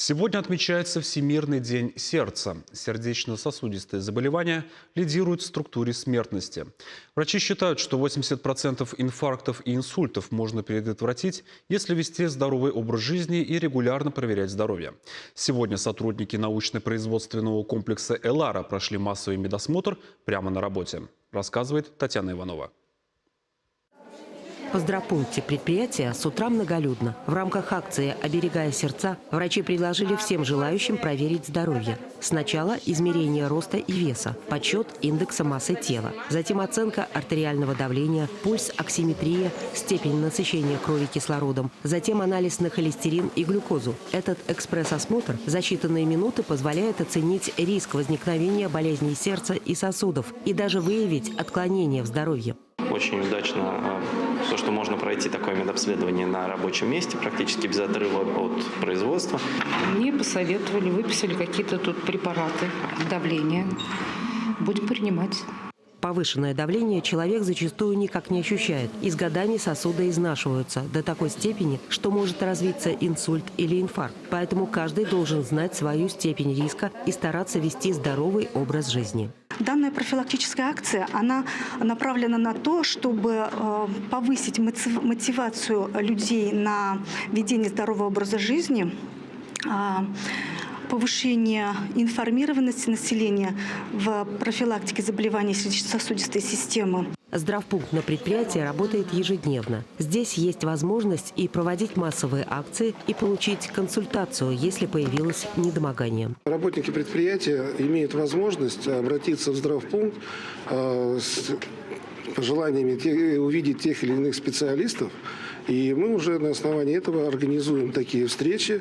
Сегодня отмечается Всемирный день сердца. Сердечно-сосудистые заболевания лидируют в структуре смертности. Врачи считают, что 80% инфарктов и инсультов можно предотвратить, если вести здоровый образ жизни и регулярно проверять здоровье. Сегодня сотрудники научно-производственного комплекса «Элара» прошли массовый медосмотр прямо на работе. Рассказывает Татьяна Иванова. В здравпункте предприятия с утра многолюдно. В рамках акции «Оберегая сердца» врачи предложили всем желающим проверить здоровье. Сначала измерение роста и веса, подсчет индекса массы тела, затем оценка артериального давления, пульс, оксиметрия, степень насыщения крови кислородом, затем анализ на холестерин и глюкозу. Этот экспресс-осмотр за считанные минуты позволяет оценить риск возникновения болезней сердца и сосудов и даже выявить отклонения в здоровье. Очень удачно то, что можно пройти такое медобследование на рабочем месте, практически без отрыва от производства. Мне посоветовали, выписали какие-то тут препараты давления. Будем принимать. Повышенное давление человек зачастую никак не ощущает. И с годами сосуды изнашиваются до такой степени, что может развиться инсульт или инфаркт. Поэтому каждый должен знать свою степень риска и стараться вести здоровый образ жизни. Данная профилактическая акция, она направлена на то, чтобы повысить мотивацию людей на ведение здорового образа жизни, повышение информированности населения в профилактике заболеваний сердечно-сосудистой системы. Здравпункт на предприятии работает ежедневно. Здесь есть возможность и проводить массовые акции, и получить консультацию, если появилось недомогание. Работники предприятия имеют возможность обратиться в здравпункт с пожеланиями увидеть тех или иных специалистов. И мы уже на основании этого организуем такие встречи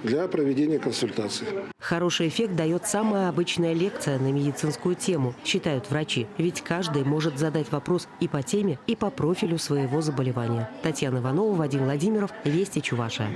для проведения консультаций. Хороший эффект дает самая обычная лекция на медицинскую тему, считают врачи. Ведь каждый может задать вопрос и по теме, и по профилю своего заболевания. Татьяна Иванова, Вадим Владимиров, Вести Чувашия.